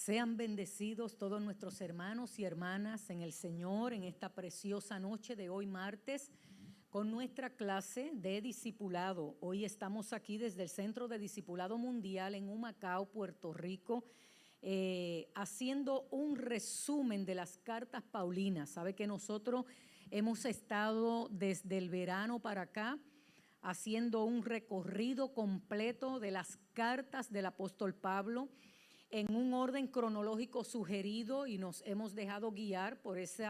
Sean bendecidos todos nuestros hermanos y hermanas en el Señor en esta preciosa noche de hoy martes con nuestra clase de discipulado. Hoy estamos aquí desde el Centro de Discipulado Mundial en Humacao, Puerto Rico, haciendo un resumen de las cartas paulinas. Sabe que nosotros hemos estado desde el verano para acá haciendo un recorrido completo de las cartas del apóstol Pablo en un orden cronológico sugerido y nos hemos dejado guiar por ese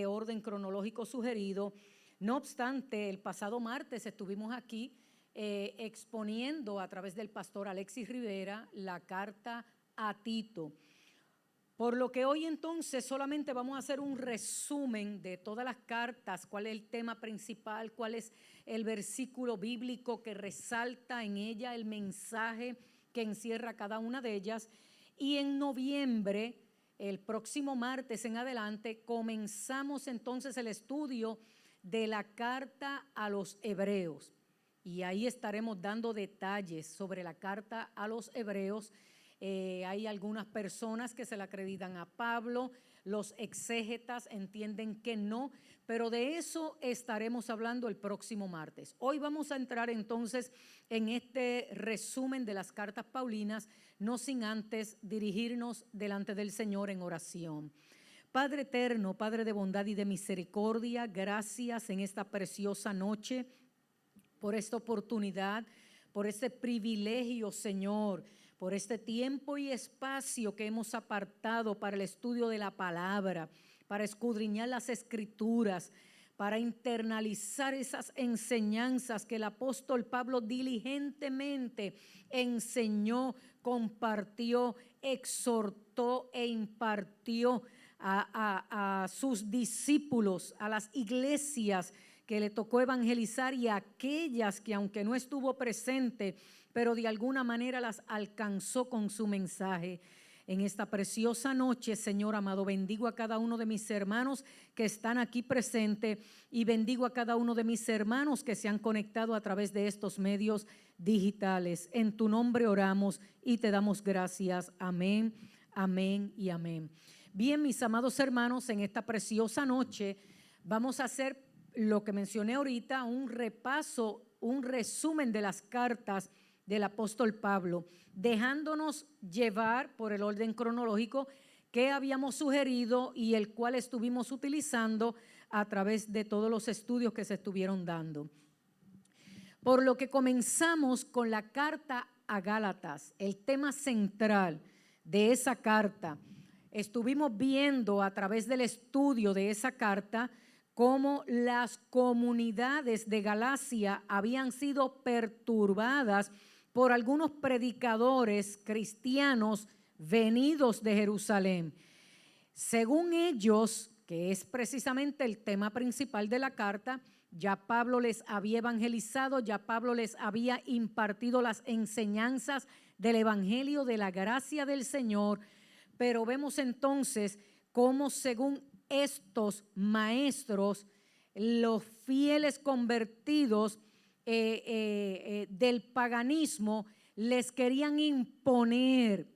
orden cronológico sugerido. No obstante, el pasado martes estuvimos aquí exponiendo a través del pastor Alexis Rivera la carta a Tito. Por lo que hoy entonces solamente vamos a hacer un resumen de todas las cartas, cuál es el tema principal, cuál es el versículo bíblico que resalta en ella el mensaje que encierra cada una de ellas. Y en noviembre, el próximo martes en adelante, comenzamos entonces el estudio de la carta a los hebreos. Y ahí estaremos dando detalles sobre la carta a los hebreos. Hay algunas personas que se la acreditan a Pablo, los exégetas entienden que no, pero de eso estaremos hablando el próximo martes. Hoy vamos a entrar entonces en este resumen de las cartas paulinas, no sin antes dirigirnos delante del Señor en oración. Padre eterno, Padre de bondad y de misericordia, gracias en esta preciosa noche por esta oportunidad, por este privilegio, Señor, por este tiempo y espacio que hemos apartado para el estudio de la palabra, para escudriñar las escrituras, para internalizar esas enseñanzas que el apóstol Pablo diligentemente enseñó, compartió, exhortó e impartió a sus discípulos, a las iglesias que le tocó evangelizar y a aquellas que aunque no estuvo presente, pero de alguna manera las alcanzó con su mensaje. En esta preciosa noche, Señor amado, bendigo a cada uno de mis hermanos que están aquí presentes y bendigo a cada uno de mis hermanos que se han conectado a través de estos medios digitales. En tu nombre oramos y te damos gracias. Amén, amén y amén. Bien, mis amados hermanos, en esta preciosa noche vamos a hacer lo que mencioné ahorita, un repaso, un resumen de las cartas del apóstol Pablo, dejándonos llevar por el orden cronológico que habíamos sugerido y el cual estuvimos utilizando a través de todos los estudios que se estuvieron dando. Por lo que comenzamos con la carta a Gálatas, el tema central de esa carta. Estuvimos viendo a través del estudio de esa carta cómo las comunidades de Galacia habían sido perturbadas por algunos predicadores cristianos venidos de Jerusalén. Según ellos, que es precisamente el tema principal de la carta, ya Pablo les había evangelizado, ya Pablo les había impartido las enseñanzas del evangelio de la gracia del Señor, pero vemos entonces cómo según estos maestros, los fieles convertidos del paganismo les querían imponer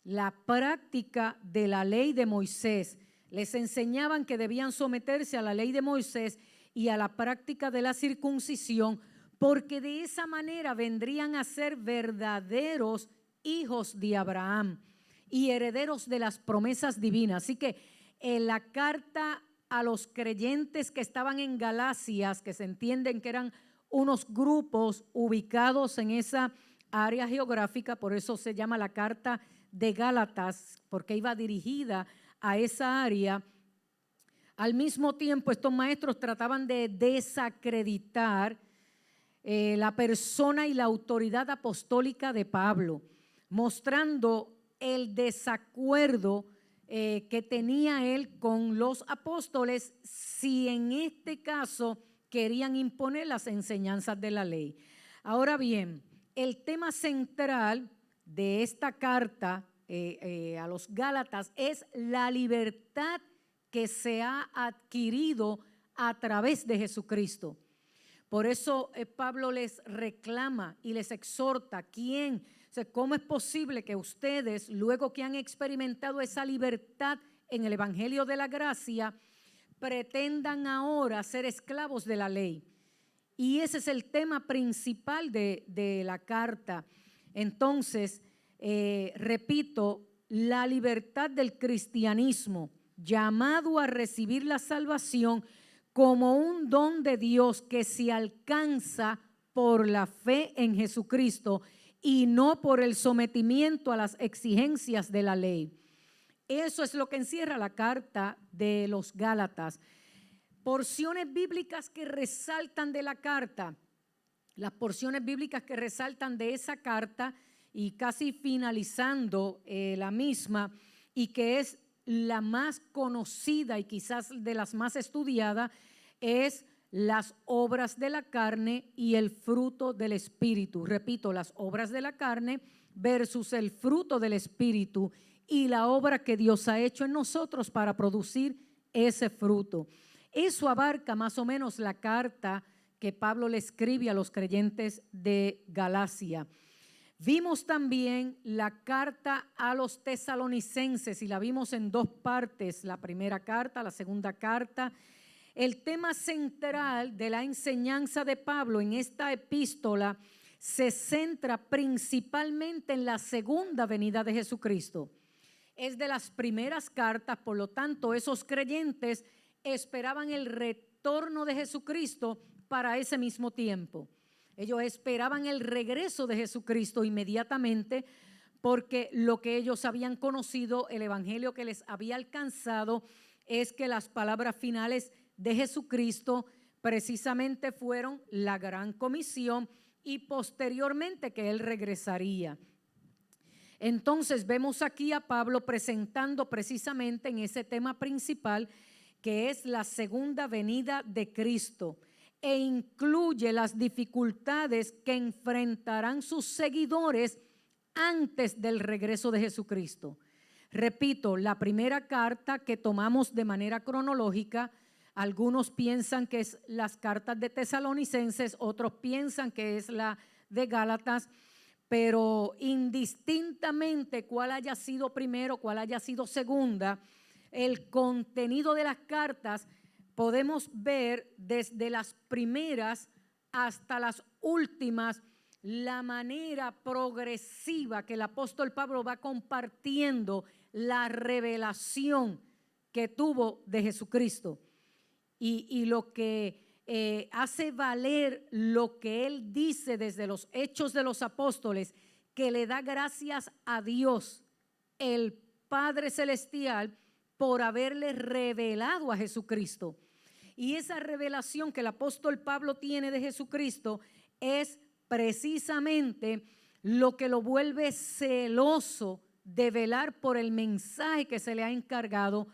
la práctica de la ley de Moisés. Les enseñaban que debían someterse a la ley de Moisés y a la práctica de la circuncisión, porque de esa manera vendrían a ser verdaderos hijos de Abraham y herederos de las promesas divinas. Así que en la carta a los creyentes que estaban en Galacia, que se entienden que eran unos grupos ubicados en esa área geográfica, por eso se llama la carta de Gálatas, porque iba dirigida a esa área. Al mismo tiempo, estos maestros trataban de desacreditar la persona y la autoridad apostólica de Pablo, mostrando el desacuerdo que tenía él con los apóstoles si en este caso querían imponer las enseñanzas de la ley. Ahora bien, el tema central de esta carta a los Gálatas es la libertad que se ha adquirido a través de Jesucristo. Por eso Pablo les reclama y les exhorta: ¿quién O sea, ¿cómo es posible que ustedes, luego que han experimentado esa libertad en el Evangelio de la Gracia, pretendan ahora ser esclavos de la ley? Y ese es el tema principal de la carta. Entonces, repito, la libertad del cristianismo, llamado a recibir la salvación como un don de Dios que se alcanza por la fe en Jesucristo y no por el sometimiento a las exigencias de la ley. Eso es lo que encierra la carta de los Gálatas. Porciones bíblicas que resaltan de la carta, las porciones bíblicas que resaltan de esa carta y casi finalizando la misma, y que es la más conocida y quizás de las más estudiadas, es las obras de la carne y el fruto del Espíritu. Repito, las obras de la carne versus el fruto del Espíritu y la obra que Dios ha hecho en nosotros para producir ese fruto. Eso abarca más o menos la carta que Pablo le escribe a los creyentes de Galacia. Vimos también la carta a los tesalonicenses y la vimos en dos partes, la primera carta, la segunda carta. El tema central de la enseñanza de Pablo en esta epístola se centra principalmente en la segunda venida de Jesucristo. Es de las primeras cartas, por lo tanto, esos creyentes esperaban el retorno de Jesucristo para ese mismo tiempo. Ellos esperaban el regreso de Jesucristo inmediatamente, porque lo que ellos habían conocido, el evangelio que les había alcanzado, es que las palabras finales de Jesucristo precisamente fueron la gran comisión y posteriormente que Él regresaría. Entonces vemos aquí a Pablo presentando precisamente en ese tema principal, que es la segunda venida de Cristo, e incluye las dificultades que enfrentarán sus seguidores antes del regreso de Jesucristo. Repito, la primera carta que tomamos de manera cronológica, algunos piensan que es las cartas de Tesalonicenses, otros piensan que es la de Gálatas, pero indistintamente cuál haya sido primero, cuál haya sido segunda, el contenido de las cartas podemos ver desde las primeras hasta las últimas la manera progresiva que el apóstol Pablo va compartiendo la revelación que tuvo de Jesucristo y lo que hace valer lo que él dice desde los Hechos de los Apóstoles, que le da gracias a Dios, el Padre Celestial, por haberle revelado a Jesucristo. Y esa revelación que el apóstol Pablo tiene de Jesucristo es precisamente lo que lo vuelve celoso de velar por el mensaje que se le ha encargado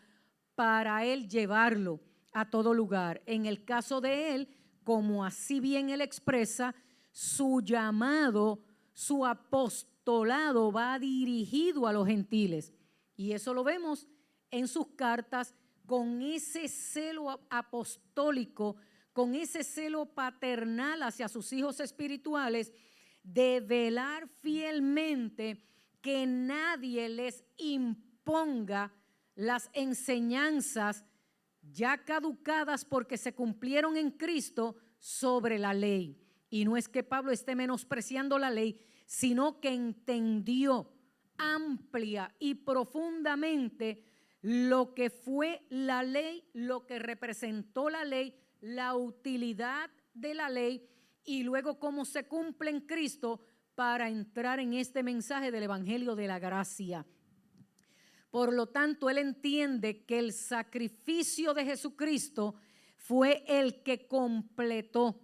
para él llevarlo a todo lugar. En el caso de él, como así bien él expresa, su llamado, su apostolado va dirigido a los gentiles. Y eso lo vemos en sus cartas, con ese celo apostólico, con ese celo paternal hacia sus hijos espirituales, de velar fielmente que nadie les imponga las enseñanzas ya caducadas porque se cumplieron en Cristo sobre la ley. Y no es que Pablo esté menospreciando la ley, sino que entendió amplia y profundamente lo que fue la ley, lo que representó la ley, la utilidad de la ley y luego cómo se cumple en Cristo para entrar en este mensaje del Evangelio de la Gracia. Por lo tanto, él entiende que el sacrificio de Jesucristo fue el que completó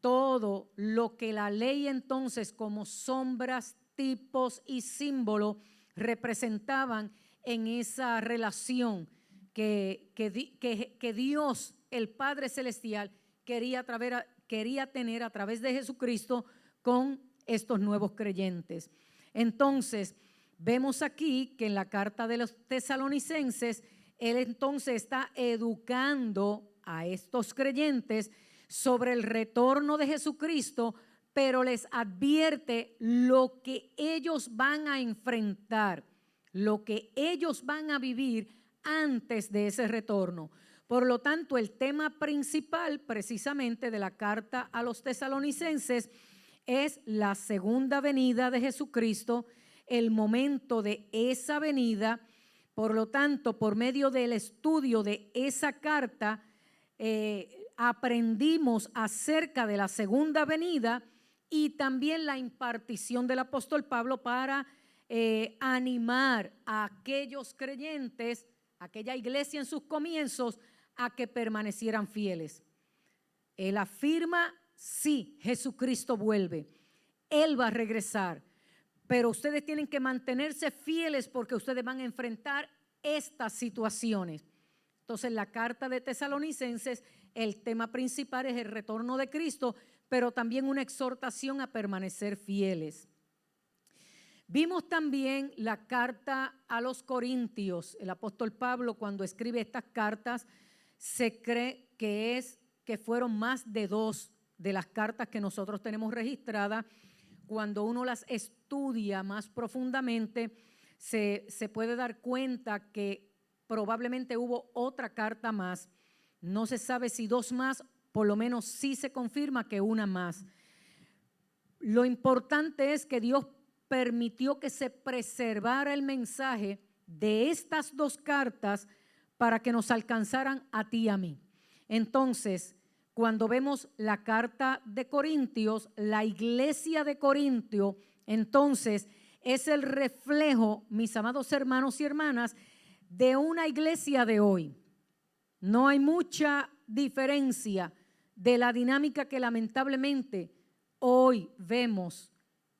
todo lo que la ley entonces, como sombras, tipos y símbolos, representaban en esa relación que Dios, el Padre Celestial, quería tener a través de Jesucristo con estos nuevos creyentes. Entonces, vemos aquí que en la carta de los tesalonicenses, él entonces está educando a estos creyentes sobre el retorno de Jesucristo pero les advierte lo que ellos van a enfrentar, lo que ellos van a vivir antes de ese retorno. Por lo tanto, el tema principal precisamente de la carta a los tesalonicenses es la segunda venida de Jesucristo, el momento de esa venida. Por lo tanto, por medio del estudio de esa carta, aprendimos acerca de la segunda venida y también la impartición del apóstol Pablo para animar a aquellos creyentes, aquella iglesia en sus comienzos, a que permanecieran fieles. Él afirma, sí, Jesucristo vuelve, Él va a regresar, pero ustedes tienen que mantenerse fieles porque ustedes van a enfrentar estas situaciones. Entonces, la carta de Tesalonicenses, el tema principal es el retorno de Cristo, pero también una exhortación a permanecer fieles. Vimos también la carta a los Corintios. El apóstol Pablo, cuando escribe estas cartas, se cree que fueron más de 2 de las cartas que nosotros tenemos registradas. Cuando uno las estudia más profundamente, se puede dar cuenta que probablemente hubo otra carta más. No se sabe si 2 más, por lo menos sí se confirma que una más. Lo importante es que Dios permitió que se preservara el mensaje de estas 2 cartas para que nos alcanzaran a ti y a mí. Entonces, cuando vemos la carta de Corintios, la iglesia de Corintio, entonces es el reflejo, mis amados hermanos y hermanas, de una iglesia de hoy. No hay mucha diferencia de la dinámica que lamentablemente hoy vemos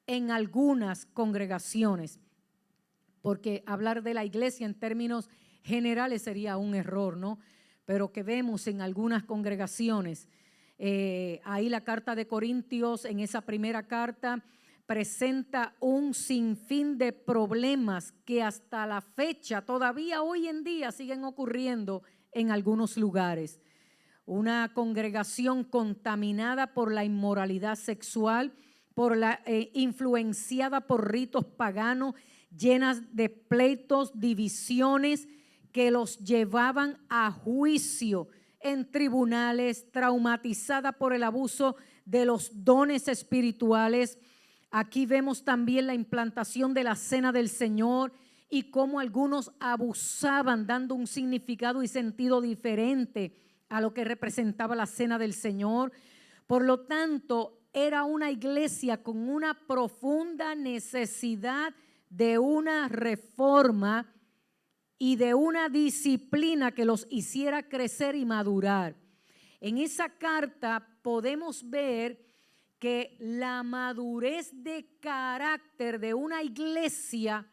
en algunas congregaciones, porque hablar de la iglesia en términos generales sería un error, ¿no? Pero que vemos en algunas congregaciones. Ahí la carta de Corintios, en esa primera carta, presenta un sinfín de problemas que hasta la fecha, todavía hoy en día, siguen ocurriendo en algunos lugares. Una congregación contaminada por la inmoralidad sexual, influenciada por ritos paganos, llenas de pleitos, divisiones que los llevaban a juicio en tribunales, traumatizada por el abuso de los dones espirituales. Aquí vemos también la implantación de la cena del Señor y cómo algunos abusaban, dando un significado y sentido diferente a lo que representaba la cena del Señor. Por lo tanto, era una iglesia con una profunda necesidad de una reforma y de una disciplina que los hiciera crecer y madurar. En esa carta podemos ver que la madurez de carácter de una iglesia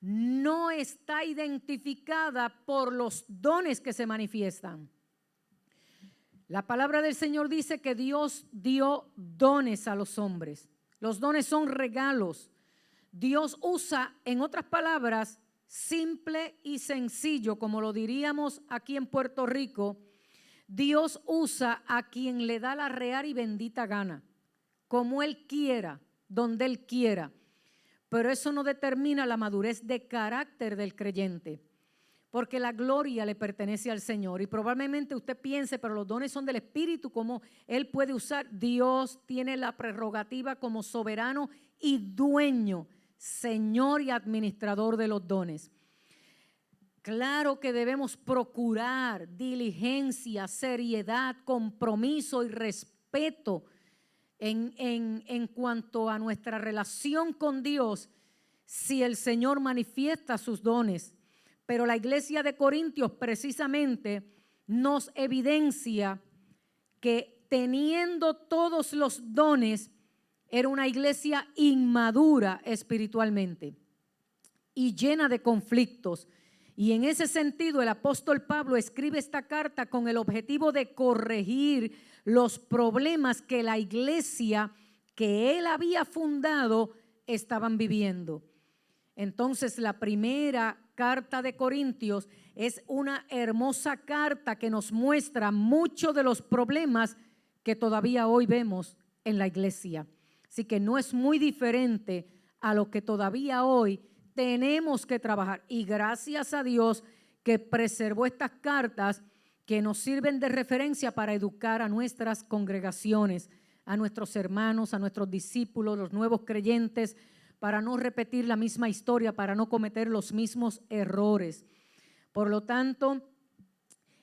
no está identificada por los dones que se manifiestan. La palabra del Señor dice que Dios dio dones a los hombres. Los dones son regalos. Dios usa, en otras palabras, simple y sencillo, como lo diríamos aquí en Puerto Rico, Dios usa a quien le da la real y bendita gana, como Él quiera, donde Él quiera. Pero eso no determina la madurez de carácter del creyente, porque la gloria le pertenece al Señor. Y probablemente usted piense, pero los dones son del Espíritu, ¿cómo Él puede usar? Dios tiene la prerrogativa como soberano y dueño, Señor y administrador de los dones. Claro que debemos procurar diligencia, seriedad, compromiso y respeto en cuanto a nuestra relación con Dios si el Señor manifiesta sus dones. Pero la iglesia de Corintios precisamente nos evidencia que teniendo todos los dones, era una iglesia inmadura espiritualmente y llena de conflictos. Y en ese sentido el apóstol Pablo escribe esta carta con el objetivo de corregir los problemas que la iglesia que él había fundado estaban viviendo. Entonces, la primera carta de Corintios es una hermosa carta que nos muestra muchos de los problemas que todavía hoy vemos en la iglesia. Así que no es muy diferente a lo que todavía hoy tenemos que trabajar. Y gracias a Dios que preservó estas cartas que nos sirven de referencia para educar a nuestras congregaciones, a nuestros hermanos, a nuestros discípulos, los nuevos creyentes, para no repetir la misma historia, para no cometer los mismos errores. Por lo tanto,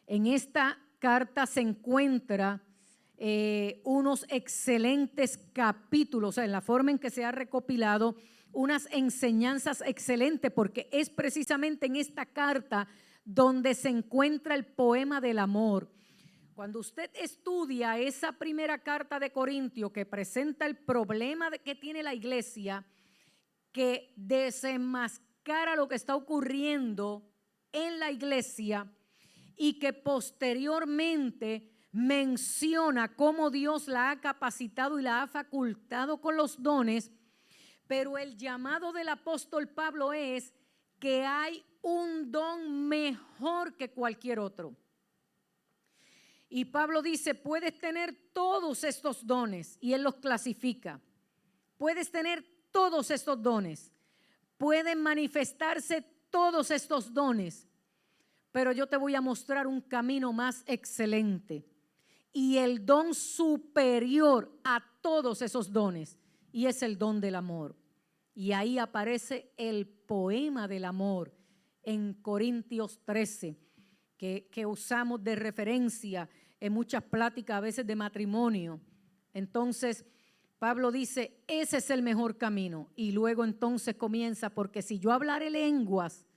en esta carta se encuentra unos excelentes capítulos, o sea, en la forma en que se ha recopilado, unas enseñanzas excelentes, porque es precisamente en esta carta donde se encuentra el poema del amor. Cuando usted estudia esa primera carta de Corintios que presenta el problema que tiene la iglesia, que desenmascara lo que está ocurriendo en la iglesia y que posteriormente menciona cómo Dios la ha capacitado y la ha facultado con los dones, pero el llamado del apóstol Pablo es que hay un don mejor que cualquier otro. Y Pablo dice, puedes tener todos estos dones, y él los clasifica. Puedes tener todos estos dones, pueden manifestarse todos estos dones, pero yo te voy a mostrar un camino más excelente y el don superior a todos esos dones, y es el don del amor. Y ahí aparece el poema del amor en Corintios 13, que usamos de referencia en muchas pláticas a veces de matrimonio. Entonces Pablo dice, ese es el mejor camino. Y luego entonces comienza, porque si yo hablare lenguas,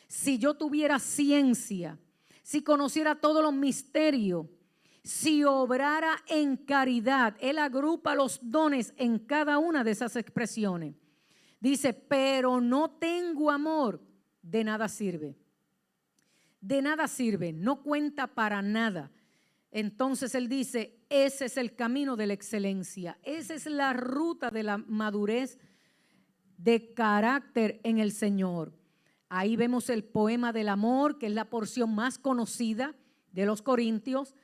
si yo tuviera ciencia, si conociera todos los misterios, si obrara en caridad, él agrupa los dones en cada una de esas expresiones. Dice, pero no tengo amor, de nada sirve. De nada sirve, no cuenta para nada. Entonces él dice, ese es el camino de la excelencia, esa es la ruta de la madurez de carácter en el Señor. Ahí vemos el poema del amor, que es la porción más conocida de los Corintios.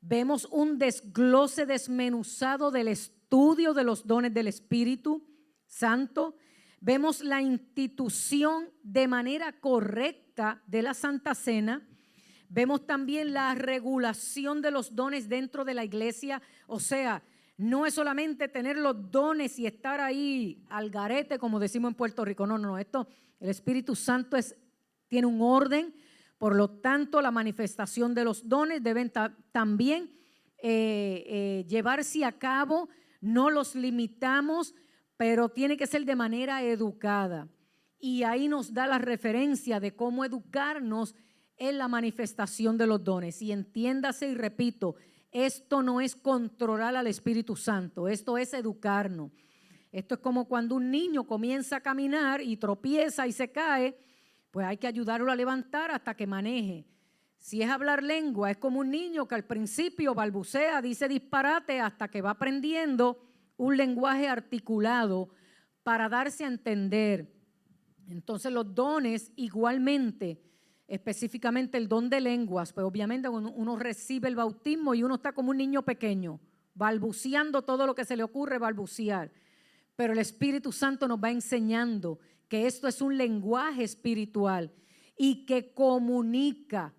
Vemos un desglose desmenuzado del estudio de los dones del Espíritu Santo. Vemos la institución de manera correcta de la Santa Cena. Vemos también la regulación de los dones dentro de la iglesia. O sea, no es solamente tener los dones y estar ahí al garete, como decimos en Puerto Rico. No. Esto, el Espíritu Santo tiene un orden. Por lo tanto, la manifestación de los dones deben también llevarse a cabo. No los limitamos, pero tiene que ser de manera educada. Y ahí nos da la referencia de cómo educarnos en la manifestación de los dones. Y entiéndase y repito, esto no es controlar al Espíritu Santo, esto es educarnos. Esto es como cuando un niño comienza a caminar y tropieza y se cae, pues hay que ayudarlo a levantar hasta que maneje. Si es hablar lengua, es como un niño que al principio balbucea, dice disparate hasta que va aprendiendo un lenguaje articulado para darse a entender. Entonces los dones igualmente, específicamente el don de lenguas, pues obviamente uno recibe el bautismo y uno está como un niño pequeño, balbuceando todo lo que se le ocurre balbucear. Pero el Espíritu Santo nos va enseñando que esto es un lenguaje espiritual y que comunica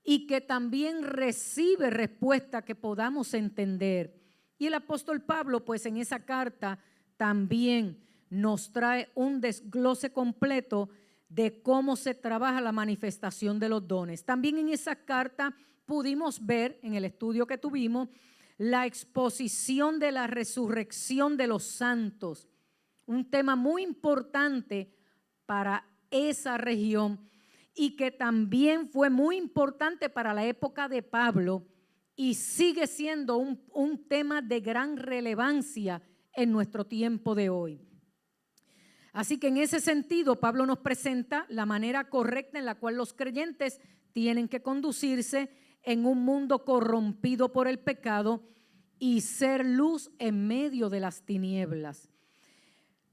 y que también recibe respuesta que podamos entender. Y el apóstol Pablo, pues en esa carta también nos trae un desglose completo de cómo se trabaja la manifestación de los dones. También en esa carta pudimos ver, en el estudio que tuvimos, la exposición de la resurrección de los santos, un tema muy importante para esa región y que también fue muy importante para la época de Pablo y sigue siendo un tema de gran relevancia en nuestro tiempo de hoy. Así que en ese sentido, Pablo nos presenta la manera correcta en la cual los creyentes tienen que conducirse en un mundo corrompido por el pecado y ser luz en medio de las tinieblas.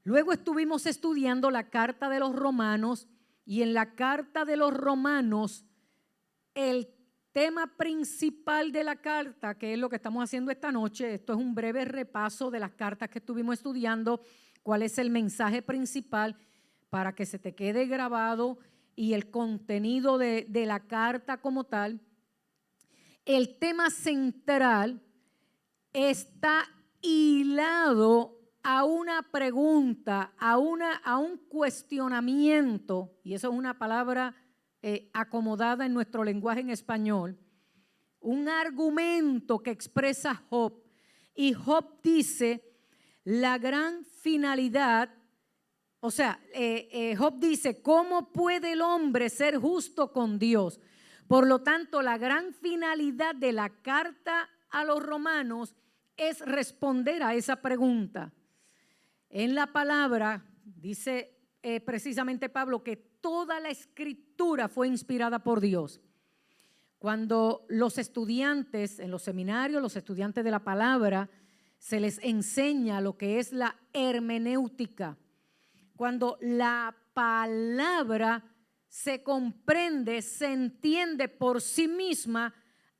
Luego estuvimos estudiando la carta de los Romanos y en la carta de los Romanos el tema principal de la carta, que es lo que estamos haciendo esta noche, esto es un breve repaso de las cartas que estuvimos estudiando, cuál es el mensaje principal para que se te quede grabado y el contenido de la carta como tal. El tema central está hilado a una pregunta, a un cuestionamiento, y eso es una palabra acomodada en nuestro lenguaje en español, un argumento que expresa Job. Y Job dice, la gran finalidad, o sea, Job dice, ¿cómo puede el hombre ser justo con Dios? Por lo tanto, la gran finalidad de la carta a los romanos es responder a esa pregunta. En la palabra dice precisamente Pablo que toda la escritura fue inspirada por Dios. Cuando los estudiantes en los seminarios, los estudiantes de la palabra, se les enseña lo que es la hermenéutica. Cuando la palabra se comprende, se entiende por sí misma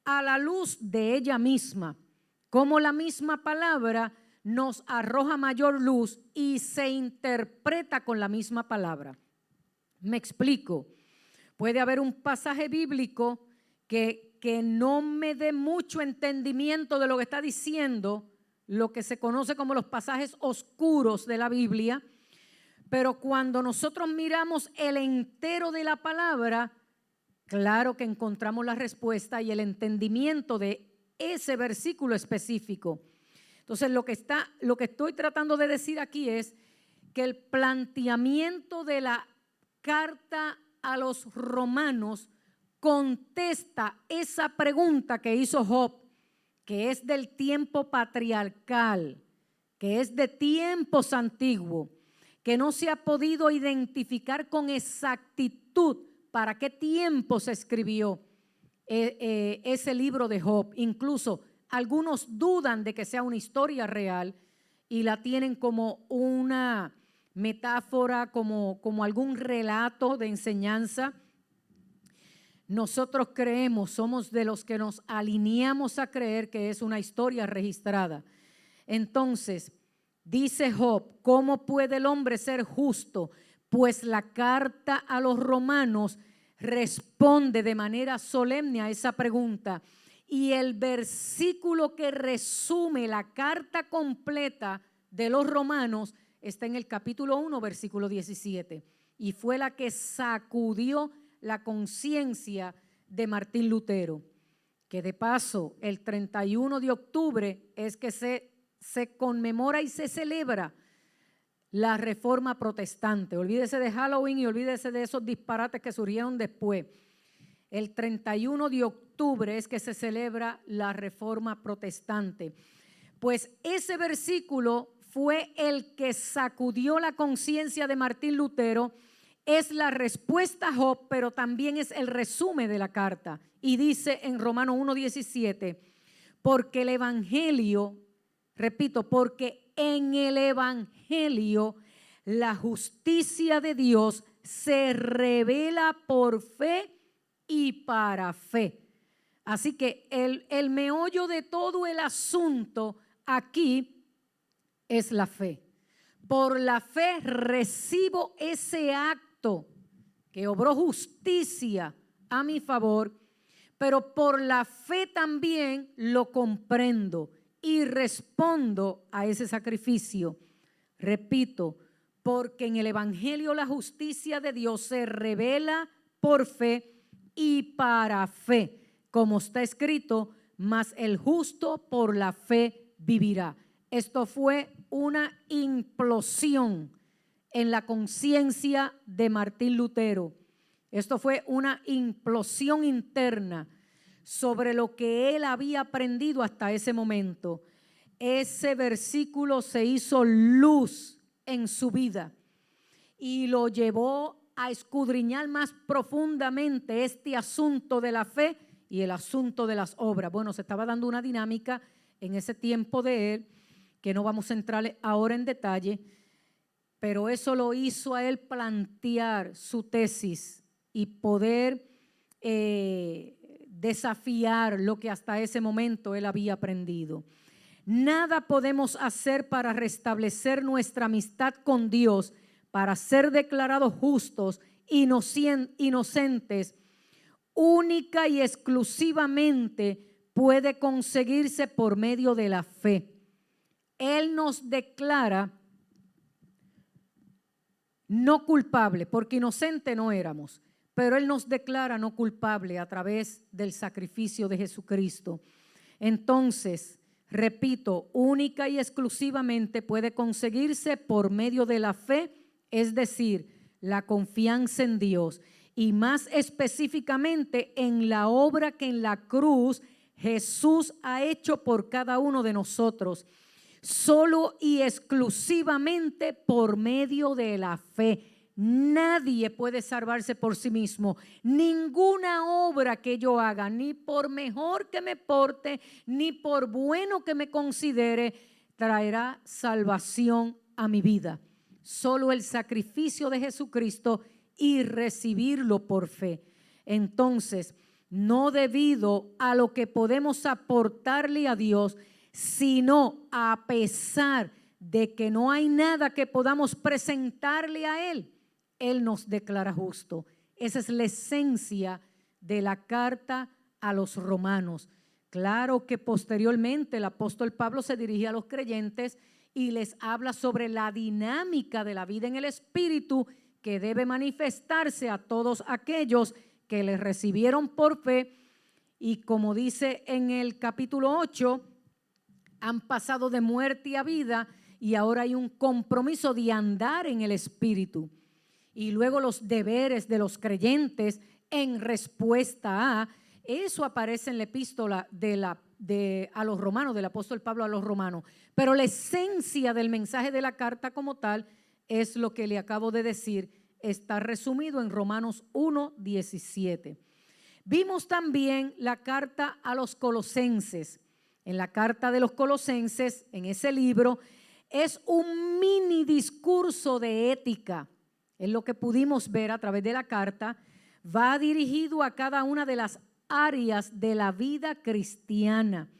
a la luz de ella misma, como la misma palabra nos arroja mayor luz y se interpreta con la misma palabra. Me explico. Puede haber un pasaje bíblico que no me dé mucho entendimiento de lo que está diciendo, lo que se conoce como los pasajes oscuros de la Biblia, pero cuando nosotros miramos el entero de la palabra, claro que encontramos la respuesta y el entendimiento de ese versículo específico. Entonces, lo que estoy tratando de decir aquí es que el planteamiento de la carta a los romanos contesta esa pregunta que hizo Job, que es del tiempo patriarcal, que es de tiempos antiguos, que no se ha podido identificar con exactitud para qué tiempo se escribió ese libro de Job. Incluso algunos dudan de que sea una historia real y la tienen como una metáfora, como algún relato de enseñanza. Nosotros creemos, somos de los que nos alineamos a creer que es una historia registrada. Entonces, dice Job, ¿cómo puede el hombre ser justo? Pues la carta a los romanos responde de manera solemne a esa pregunta. Y el versículo que resume la carta completa de los romanos está en el capítulo 1, versículo 17. Y fue la que sacudió la conciencia de Martín Lutero. Que de paso, el 31 de octubre es que se conmemora y se celebra la Reforma Protestante. Olvídese de Halloween y olvídese de esos disparates que surgieron después. El 31 de octubre es que se celebra la Reforma Protestante. Pues ese versículo fue el que sacudió la conciencia de Martín Lutero. Es la respuesta a Job, pero también es el resumen de la carta. Y dice en Romanos 1:17, porque el evangelio, repito, porque en el evangelio la justicia de Dios se revela por fe y para fe. Así que el meollo de todo el asunto aquí es la fe. Por la fe recibo ese acto que obró justicia a mi favor, pero por la fe también lo comprendo y respondo a ese sacrificio. Repito, porque en el evangelio la justicia de Dios se revela por fe y para fe, como está escrito, mas el justo por la fe vivirá. Esto fue una implosión en la conciencia de Martín Lutero. Esto fue una implosión interna sobre lo que él había aprendido hasta ese momento. Ese versículo se hizo luz en su vida y lo llevó a escudriñar más profundamente este asunto de la fe y el asunto de las obras. Bueno, se estaba dando una dinámica en ese tiempo de él, que no vamos a entrar ahora en detalle, pero eso lo hizo a él plantear su tesis y poder desafiar lo que hasta ese momento él había aprendido. Nada podemos hacer para restablecer nuestra amistad con Dios, para ser declarados justos, inocentes, única y exclusivamente puede conseguirse por medio de la fe. Él nos declara no culpable, porque inocente no éramos, pero Él nos declara no culpable a través del sacrificio de Jesucristo. Entonces, repito, única y exclusivamente puede conseguirse por medio de la fe, es decir, la confianza en Dios, y más específicamente en la obra que en la cruz Jesús ha hecho por cada uno de nosotros. Solo y exclusivamente por medio de la fe. Nadie puede salvarse por sí mismo. Ninguna obra que yo haga, ni por mejor que me porte, ni por bueno que me considere, traerá salvación a mi vida. Solo el sacrificio de Jesucristo y recibirlo por fe. Entonces, no debido a lo que podemos aportarle a Dios, sino a pesar de que no hay nada que podamos presentarle a Él, Él nos declara justo. Esa es la esencia de la carta a los romanos. Claro que posteriormente el apóstol Pablo se dirige a los creyentes y les habla sobre la dinámica de la vida en el Espíritu que debe manifestarse a todos aquellos que le recibieron por fe. Y como dice en el capítulo 8, han pasado de muerte a vida y ahora hay un compromiso de andar en el Espíritu. Y luego los deberes de los creyentes en respuesta a, eso aparece en la epístola a los romanos, del apóstol Pablo a los romanos. Pero la esencia del mensaje de la carta como tal es lo que le acabo de decir, está resumido en Romanos 1:17. Vimos también la carta a los Colosenses. En la carta de los Colosenses, en ese libro, es un mini discurso de ética. Es lo que pudimos ver a través de la carta. Va dirigido a cada una de las áreas de la vida cristiana.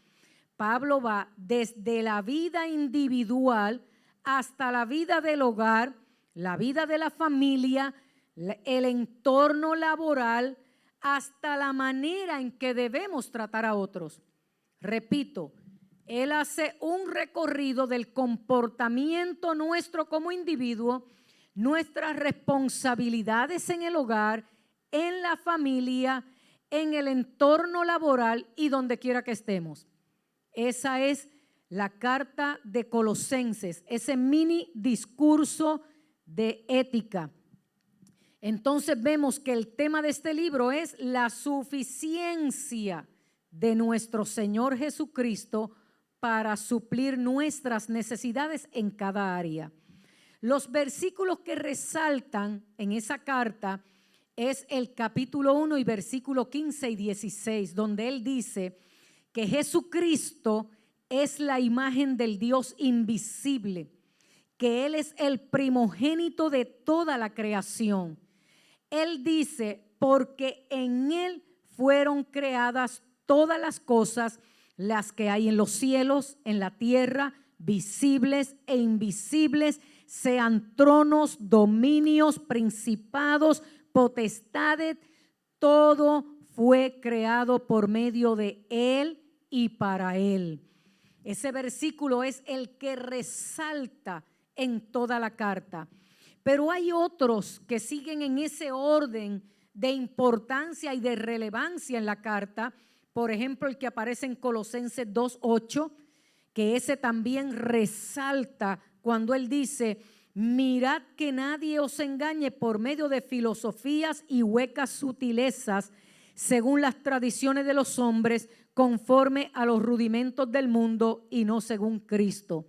Pablo va desde la vida individual hasta la vida del hogar, la vida de la familia, el entorno laboral, hasta la manera en que debemos tratar a otros. Repito, él hace un recorrido del comportamiento nuestro como individuo, nuestras responsabilidades en el hogar, en la familia, en el entorno laboral y donde quiera que estemos. Esa es la carta de Colosenses, ese mini discurso de ética. Entonces vemos que el tema de este libro es la suficiencia de nuestro Señor Jesucristo para suplir nuestras necesidades en cada área. Los versículos que resaltan en esa carta es el capítulo 1 y versículo 15 y 16, donde él dice que Jesucristo es la imagen del Dios invisible, que Él es el primogénito de toda la creación. Él dice, porque en Él fueron creadas todas las cosas, las que hay en los cielos, en la tierra, visibles e invisibles, sean tronos, dominios, principados, potestades, todo fue creado por medio de Él y para Él. Ese versículo es el que resalta en toda la carta. Pero hay otros que siguen en ese orden de importancia y de relevancia en la carta. Por ejemplo, el que aparece en Colosenses 2:8, que ese también resalta cuando él dice: mirad que nadie os engañe por medio de filosofías y huecas sutilezas, según las tradiciones de los hombres, conforme a los rudimentos del mundo y no según Cristo.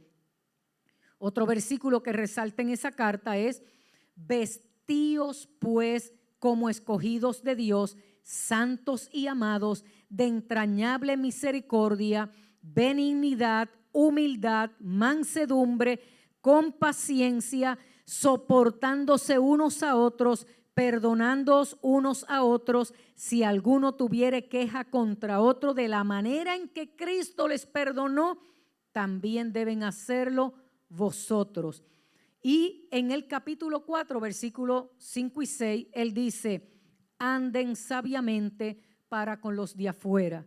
Otro versículo que resalta en esa carta es: vestíos pues como escogidos de Dios, santos y amados, de entrañable misericordia, benignidad, humildad, mansedumbre, con paciencia, soportándose unos a otros, perdonándoos unos a otros si alguno tuviere queja contra otro, de la manera en que Cristo les perdonó, también deben hacerlo vosotros. Y en el capítulo 4, versículos 5 y 6, él dice: anden sabiamente para con los de afuera,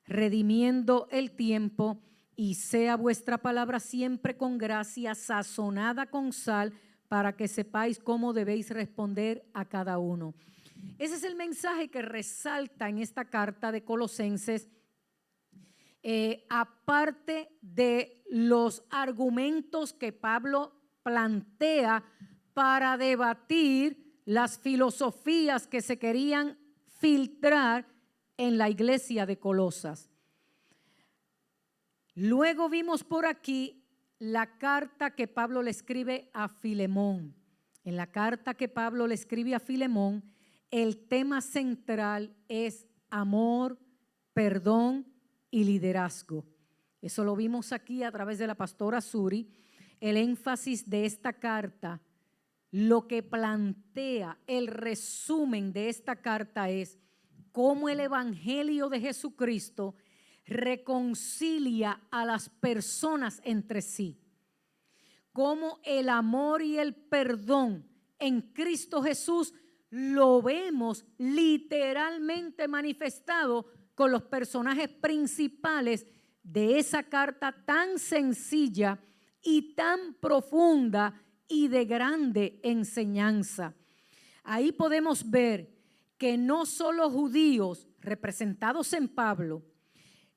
redimiendo el tiempo, y sea vuestra palabra siempre con gracia, sazonada con sal, para que sepáis cómo debéis responder a cada uno. Ese es el mensaje que resalta en esta carta de Colosenses, aparte de los argumentos que Pablo plantea para debatir las filosofías que se querían filtrar en la iglesia de Colosas. Luego vimos por aquí la carta que Pablo le escribe a Filemón. En la carta que Pablo le escribe a Filemón, el tema central es amor, perdón y liderazgo. Eso lo vimos aquí a través de la pastora Suri. El énfasis de esta carta, lo que plantea, el resumen de esta carta es cómo el evangelio de Jesucristo reconcilia a las personas entre sí, cómo el amor y el perdón en Cristo Jesús lo vemos literalmente manifestado con los personajes principales de esa carta tan sencilla y tan profunda y de grande enseñanza. Ahí podemos ver que no solo judíos representados en Pablo,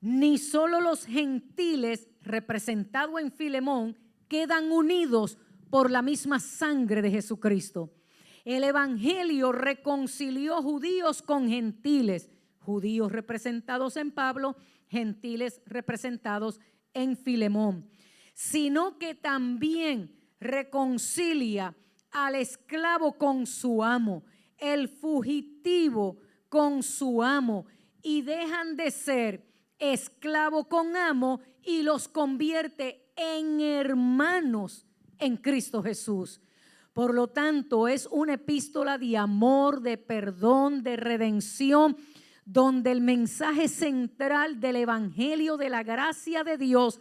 ni solo los gentiles representados en Filemón quedan unidos por la misma sangre de Jesucristo. El evangelio reconcilió judíos con gentiles, judíos representados en Pablo, gentiles representados en Filemón, sino que también reconcilia al esclavo con su amo, el fugitivo con su amo, y dejan de ser esclavo con amo y los convierte en hermanos en Cristo Jesús. Por lo tanto, es una epístola de amor, de perdón, de redención, donde el mensaje central del evangelio de la gracia de Dios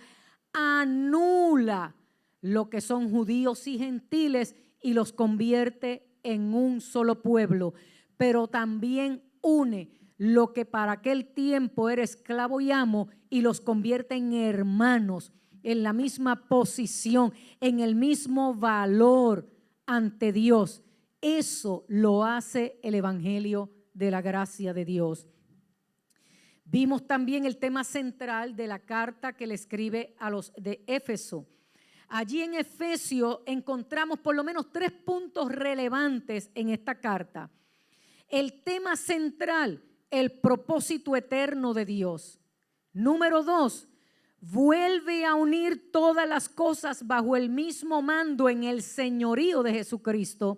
anula lo que son judíos y gentiles y los convierte en un solo pueblo, pero también une lo que para aquel tiempo era esclavo y amo y los convierte en hermanos, en la misma posición, en el mismo valor ante Dios. Eso lo hace el evangelio de la gracia de Dios. Vimos también el tema central de la carta que le escribe a los de Éfeso. Allí en Efesios encontramos por lo menos 3 puntos relevantes en esta carta. El tema central, el propósito eterno de Dios. Número 2, vuelve a unir todas las cosas bajo el mismo mando en el señorío de Jesucristo.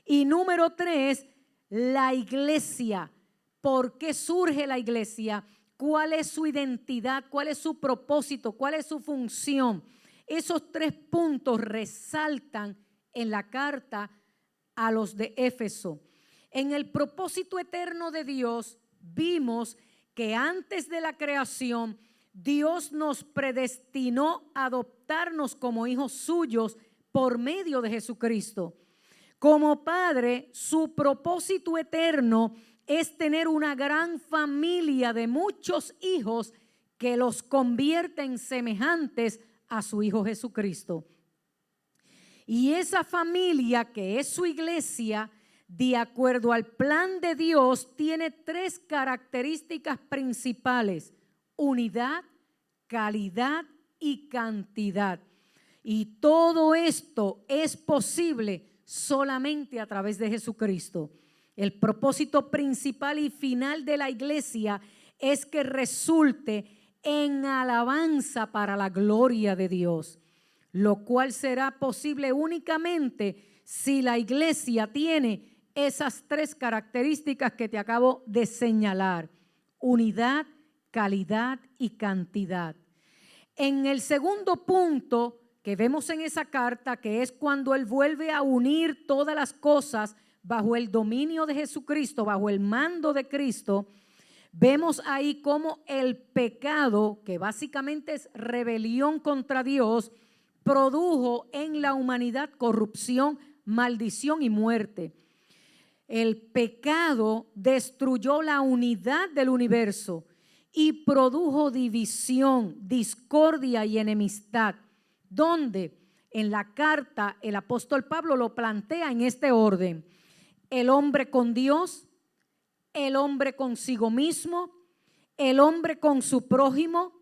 Y número 3, la iglesia. ¿Por qué surge la iglesia? ¿Cuál es su identidad? ¿Cuál es su propósito? ¿Cuál es su función? Esos 3 puntos resaltan en la carta a los de Éfeso. En el propósito eterno de Dios vimos que antes de la creación Dios nos predestinó a adoptarnos como hijos suyos por medio de Jesucristo. Como padre, su propósito eterno es tener una gran familia de muchos hijos que los convierten semejantes a su Hijo Jesucristo. Y esa familia, que es su iglesia, de acuerdo al plan de Dios, tiene 3 características principales: unidad, calidad y cantidad. Y todo esto es posible solamente a través de Jesucristo. El propósito principal y final de la iglesia es que resulte en alabanza para la gloria de Dios, lo cual será posible únicamente si la iglesia tiene esas 3 características que te acabo de señalar: unidad, calidad y cantidad. En el segundo punto que vemos en esa carta, que es cuando él vuelve a unir todas las cosas bajo el dominio de Jesucristo, bajo el mando de Cristo, vemos ahí cómo el pecado, que básicamente es rebelión contra Dios, produjo en la humanidad corrupción, maldición y muerte. El pecado destruyó la unidad del universo y produjo división, discordia y enemistad, donde en la carta el apóstol Pablo lo plantea en este orden: el hombre con Dios, el hombre consigo mismo, el hombre con su prójimo,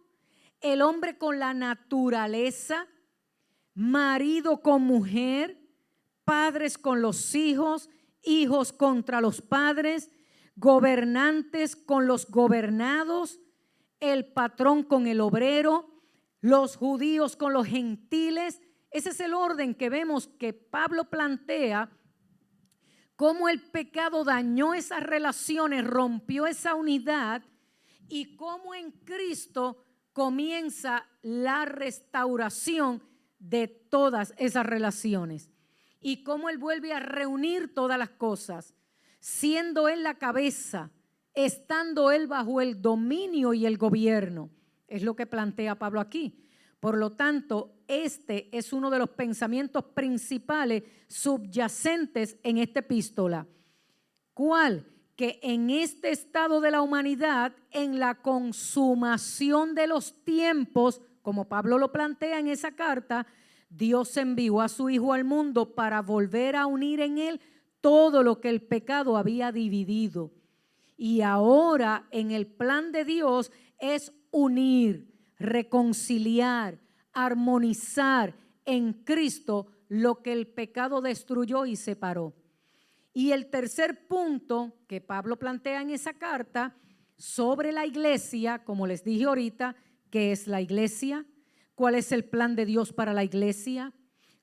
el hombre con la naturaleza, marido con mujer, padres con los hijos, hijos contra los padres, gobernantes con los gobernados, el patrón con el obrero, los judíos con los gentiles. Ese es el orden que vemos que Pablo plantea, cómo el pecado dañó esas relaciones, rompió esa unidad, y cómo en Cristo comienza la restauración de todas esas relaciones, y cómo Él vuelve a reunir todas las cosas, siendo Él la cabeza, estando Él bajo el dominio y el gobierno. Es lo que plantea Pablo aquí. Por lo tanto, este es uno de los pensamientos principales subyacentes en esta epístola. ¿Cuál? Que en este estado de la humanidad, en la consumación de los tiempos, como Pablo lo plantea en esa carta, Dios envió a su Hijo al mundo para volver a unir en Él todo lo que el pecado había dividido. Y ahora en el plan de Dios es unir, reconciliar, armonizar en Cristo lo que el pecado destruyó y separó. Y el tercer punto que Pablo plantea en esa carta sobre la iglesia, como les dije ahorita, ¿qué es la iglesia? ¿Cuál es el plan de Dios para la iglesia?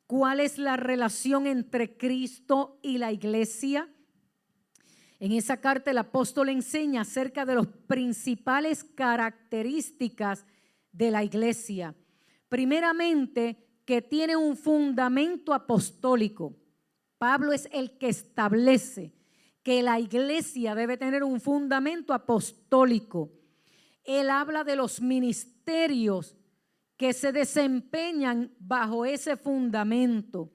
¿Cuál es la relación entre Cristo y la iglesia? En esa carta el apóstol enseña acerca de las principales características de la iglesia. Primeramente, que tiene un fundamento apostólico. Pablo es el que establece que la iglesia debe tener un fundamento apostólico. Él habla de los ministerios que se desempeñan bajo ese fundamento.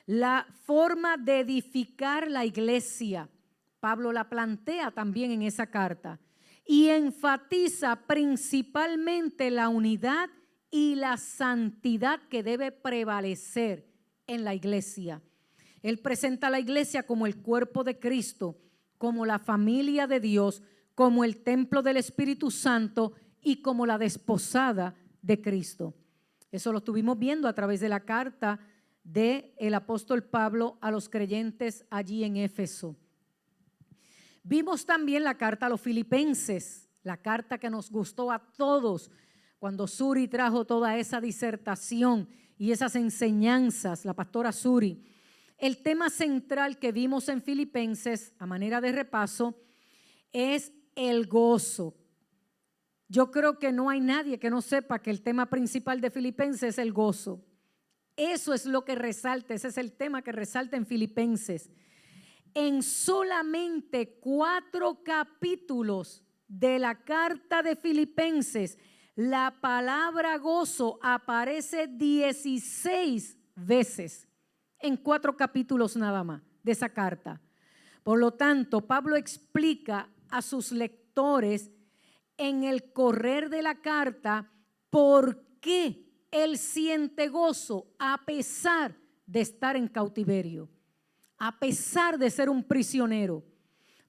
La forma de edificar la iglesia, Pablo la plantea también en esa carta y enfatiza principalmente la unidad y la santidad que debe prevalecer en la iglesia. Él presenta a la iglesia como el cuerpo de Cristo, como la familia de Dios, como el templo del Espíritu Santo y como la desposada de Cristo. Eso lo estuvimos viendo a través de la carta del apóstol Pablo a los creyentes allí en Éfeso. Vimos también la carta a los Filipenses, la carta que nos gustó a todos cuando Suri trajo toda esa disertación y esas enseñanzas, la pastora Suri. El tema central que vimos en Filipenses, a manera de repaso, es el gozo. Yo creo que no hay nadie que no sepa que el tema principal de Filipenses es el gozo. Eso es lo que resalta, ese es el tema que resalta en Filipenses. En solamente 4 capítulos de la carta de Filipenses, la palabra gozo aparece 16 veces en 4 capítulos nada más de esa carta. Por lo tanto, Pablo explica a sus lectores en el correr de la carta por qué él siente gozo a pesar de estar en cautiverio, a pesar de ser un prisionero.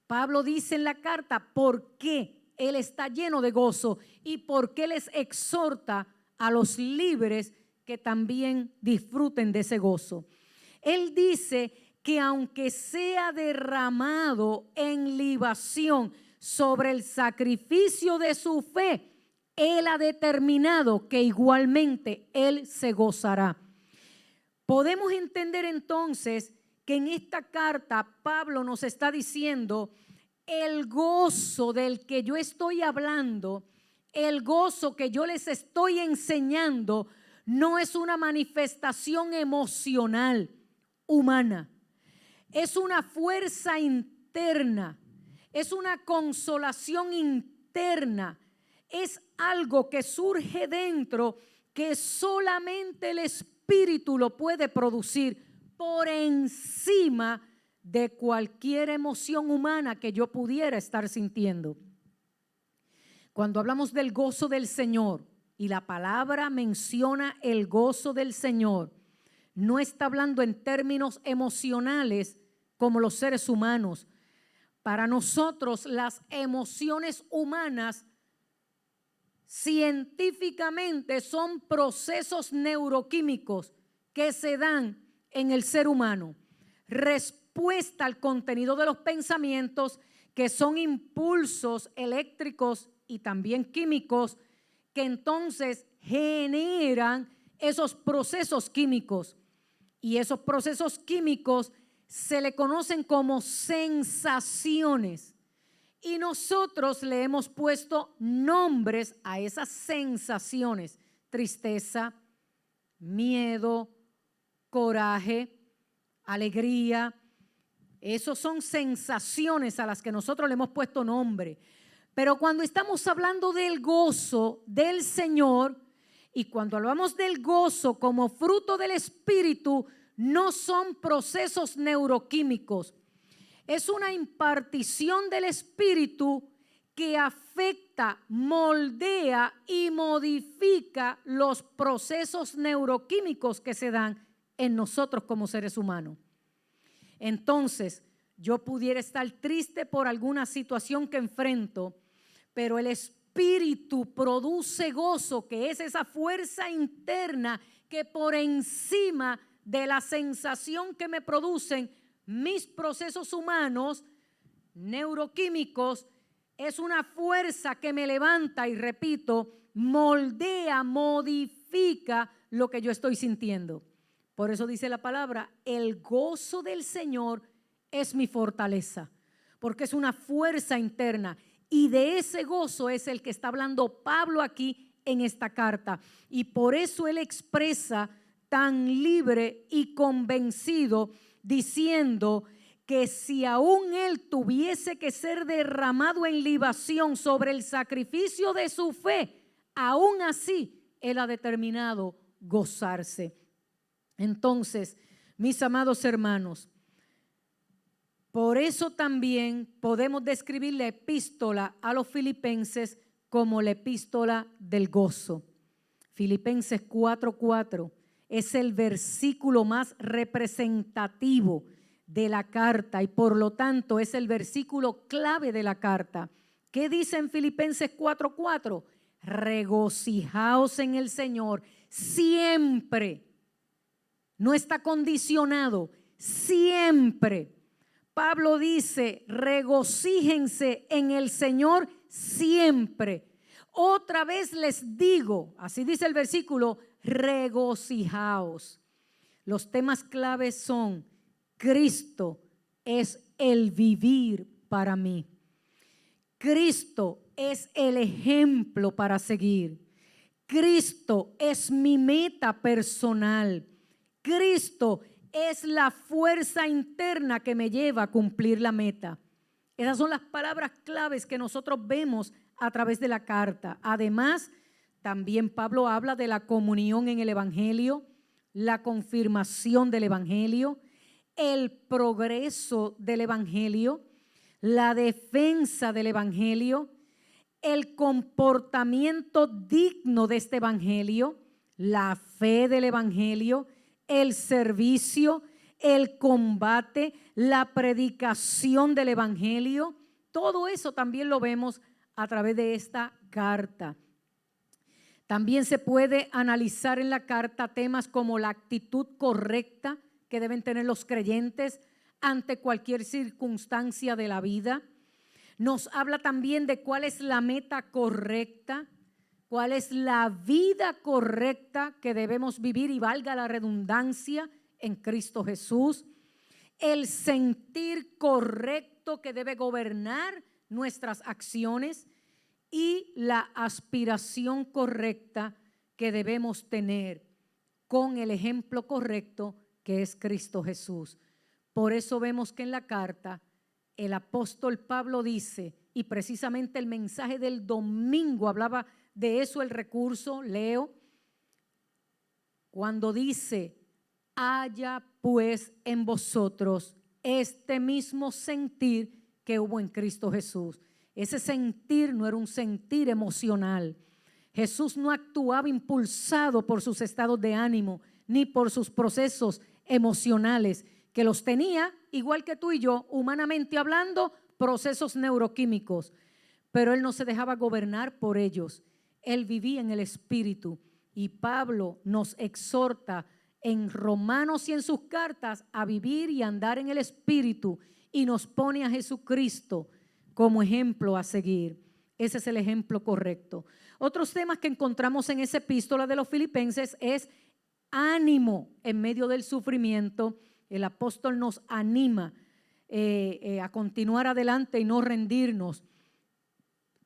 Pablo dice en la carta por qué él está lleno de gozo y por qué les exhorta a los libres que también disfruten de ese gozo. Él dice que aunque sea derramado en libación sobre el sacrificio de su fe, él ha determinado que igualmente él se gozará. Podemos entender entonces que en esta carta Pablo nos está diciendo el gozo del que yo estoy hablando, el gozo que yo les estoy enseñando, no es una manifestación emocional humana. es una fuerza interna, es una consolación interna, es algo que surge dentro que solamente el Espíritu lo puede producir por encima de cualquier emoción humana que yo pudiera estar sintiendo. Cuando hablamos del gozo del Señor y la palabra menciona el gozo del Señor, no está hablando en términos emocionales como los seres humanos. Para nosotros las emociones humanas científicamente son procesos neuroquímicos que se dan en el ser humano, respuesta al contenido de los pensamientos, que son impulsos eléctricos y también químicos, que entonces generan esos procesos químicos. Y esos procesos químicos se le conocen como sensaciones. Y nosotros le hemos puesto nombres a esas sensaciones: tristeza, miedo, coraje, alegría. Esos son sensaciones a las que nosotros le hemos puesto nombre. Pero cuando estamos hablando del gozo del Señor y cuando hablamos del gozo como fruto del Espíritu, no son procesos neuroquímicos. Es una impartición del Espíritu que afecta, moldea y modifica los procesos neuroquímicos que se dan en nosotros como seres humanos. Entonces, yo pudiera estar triste por alguna situación que enfrento, pero el Espíritu produce gozo, que es esa fuerza interna que por encima de la sensación que me producen mis procesos humanos neuroquímicos, es una fuerza que me levanta y, repito, moldea, modifica lo que yo estoy sintiendo. Por eso dice la palabra, el gozo del Señor es mi fortaleza, porque es una fuerza interna, y de ese gozo es el que está hablando Pablo aquí en esta carta, y por eso él expresa tan libre y convencido, diciendo que si aún él tuviese que ser derramado en libación sobre el sacrificio de su fe, aún así él ha determinado gozarse. Entonces, mis amados hermanos, por eso también podemos describir la epístola a los filipenses como la epístola del gozo. Filipenses 4:4 es el versículo más representativo de la carta y por lo tanto es el versículo clave de la carta. ¿Qué dice en Filipenses 4:4? Regocijaos en el Señor siempre. No está condicionado, siempre. Pablo dice, regocíjense en el Señor siempre. Otra vez les digo, así dice el versículo, regocijaos. Los temas claves son: Cristo es el vivir para mí. Cristo es el ejemplo para seguir. Cristo es mi meta personal. Cristo es la fuerza interna que me lleva a cumplir la meta. Esas son las palabras claves que nosotros vemos a través de la carta. Además, también Pablo habla de la comunión en el Evangelio, la confirmación del Evangelio, el progreso del Evangelio, la defensa del Evangelio, el comportamiento digno de este Evangelio, la fe del Evangelio, el servicio, el combate, la predicación del Evangelio. Todo eso también lo vemos a través de esta carta. También se puede analizar en la carta temas como la actitud correcta que deben tener los creyentes ante cualquier circunstancia de la vida. Nos habla también de cuál es la meta correcta, cuál es la vida correcta que debemos vivir, y valga la redundancia, en Cristo Jesús. El sentir correcto que debe gobernar nuestras acciones y la aspiración correcta que debemos tener con el ejemplo correcto que es Cristo Jesús. Por eso vemos que en la carta el apóstol Pablo dice, y precisamente el mensaje del domingo hablaba de eso, el recurso, leo, cuando dice, haya pues en vosotros este mismo sentir que hubo en Cristo Jesús. Ese sentir no era un sentir emocional. Jesús no actuaba impulsado por sus estados de ánimo ni por sus procesos emocionales, que los tenía igual que tú y yo, humanamente hablando, procesos neuroquímicos, pero él no se dejaba gobernar por ellos. Él vivía en el Espíritu, y Pablo nos exhorta en Romanos y en sus cartas a vivir y andar en el Espíritu, y nos pone a Jesucristo como ejemplo a seguir. Ese es el ejemplo correcto. Otros temas que encontramos en esa epístola de los Filipenses es ánimo en medio del sufrimiento. El apóstol nos anima a continuar adelante y no rendirnos.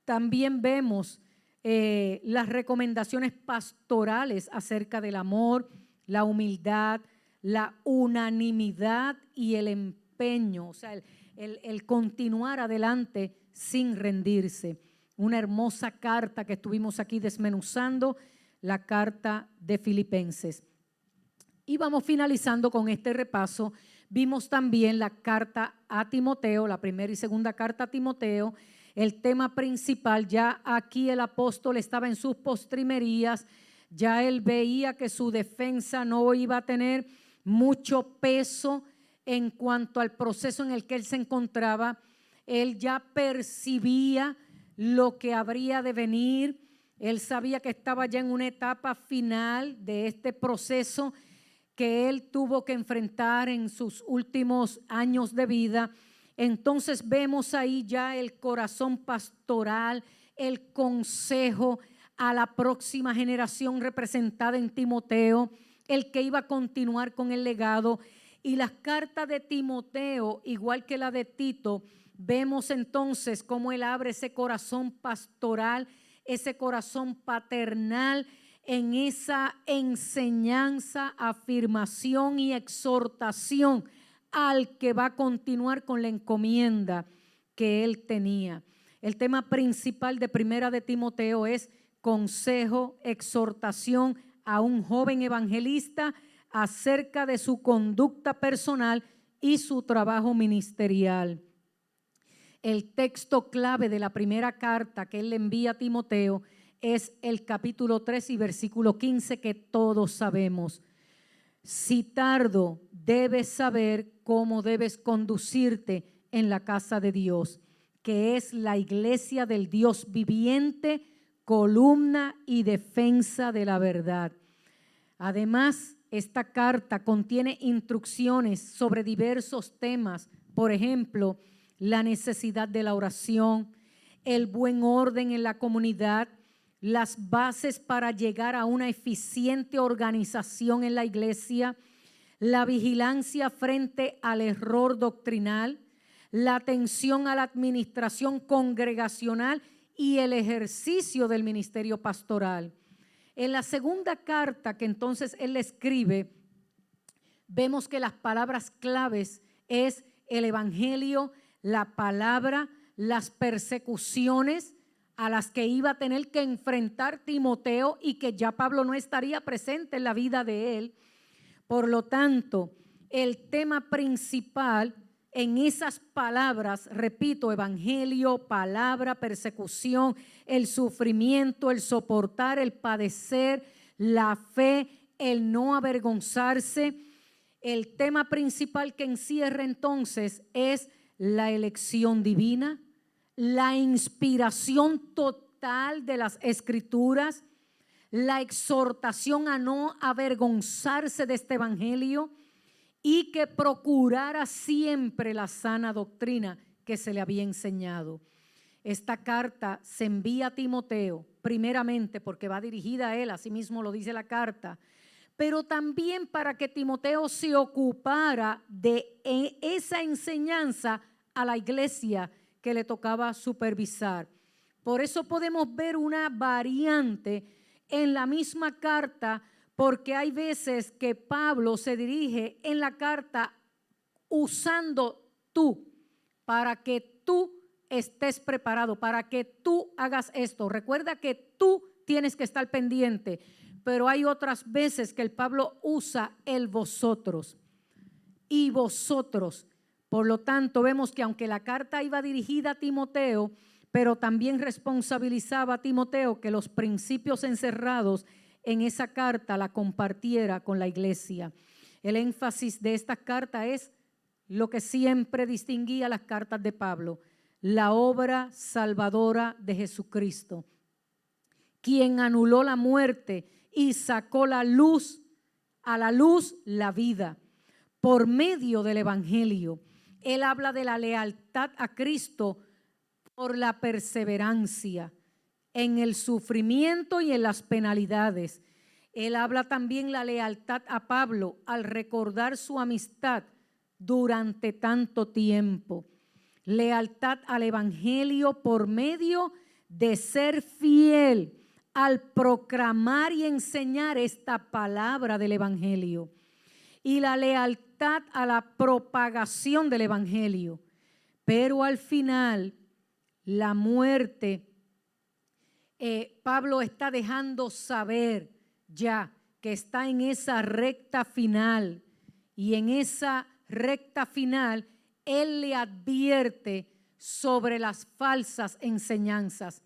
También vemos las recomendaciones pastorales acerca del amor, la humildad, la unanimidad y el empeño, o sea, el continuar adelante sin rendirse. Una hermosa carta que estuvimos aquí desmenuzando, la carta de Filipenses. Y vamos finalizando con este repaso. Vimos también la carta a Timoteo, la primera y segunda carta a Timoteo. El tema principal, ya aquí el apóstol estaba en sus postrimerías, ya él veía que su defensa no iba a tener mucho peso en cuanto al proceso en el que él se encontraba. Él ya percibía lo que habría de venir. Él sabía que estaba ya en una etapa final de este proceso que él tuvo que enfrentar en sus últimos años de vida. Entonces vemos ahí ya el corazón pastoral, el consejo a la próxima generación representada en Timoteo, el que iba a continuar con el legado. Y las cartas de Timoteo, igual que la de Tito, vemos entonces cómo él abre ese corazón pastoral, ese corazón paternal, en esa enseñanza, afirmación y exhortación al que va a continuar con la encomienda que él tenía. El tema principal de Primera de Timoteo es consejo, exhortación a un joven evangelista acerca de su conducta personal y su trabajo ministerial. El texto clave de la primera carta que él le envía a Timoteo es el capítulo 3 y versículo 15, que todos sabemos. Si tardo, debes saber cómo debes conducirte en la casa de Dios, que es la iglesia del Dios viviente, columna y defensa de la verdad. Además, esta carta contiene instrucciones sobre diversos temas, por ejemplo, la necesidad de la oración, el buen orden en la comunidad, las bases para llegar a una eficiente organización en la iglesia, la vigilancia frente al error doctrinal, la atención a la administración congregacional y el ejercicio del ministerio pastoral. En la segunda carta que entonces él le escribe, vemos que las palabras claves es el evangelio, la palabra, las persecuciones a las que iba a tener que enfrentar Timoteo y que ya Pablo no estaría presente en la vida de él. Por lo tanto, el tema principal en esas palabras, repito, evangelio, palabra, persecución, el sufrimiento, el soportar, el padecer, la fe, el no avergonzarse. El tema principal que encierra entonces es la elección divina, la inspiración total de las Escrituras, la exhortación a no avergonzarse de este evangelio y que procurara siempre la sana doctrina que se le había enseñado. Esta carta se envía a Timoteo, primeramente porque va dirigida a él, así mismo lo dice la carta, pero también para que Timoteo se ocupara de esa enseñanza a la iglesia que le tocaba supervisar. Por eso podemos ver una variante en la misma carta, porque hay veces que Pablo se dirige en la carta usando tú, para que tú estés preparado, para que tú hagas esto. Recuerda que tú tienes que estar pendiente, pero hay otras veces que el Pablo usa el vosotros y vosotros. Por lo tanto, vemos que aunque la carta iba dirigida a Timoteo, pero también responsabilizaba a Timoteo que los principios encerrados en esa carta la compartiera con la iglesia. El énfasis de esta carta es lo que siempre distinguía las cartas de Pablo: la obra salvadora de Jesucristo, quien anuló la muerte y sacó a la luz la vida por medio del evangelio. Él habla de la lealtad a Cristo por la perseverancia en el sufrimiento y en las penalidades. Él habla también la lealtad a Pablo al recordar su amistad durante tanto tiempo. Lealtad al evangelio por medio de ser fiel al proclamar y enseñar esta palabra del evangelio. Y la lealtad a la propagación del evangelio. Pero al final, la muerte, Pablo está dejando saber ya que está en esa recta final, y en esa recta final él le advierte sobre las falsas enseñanzas,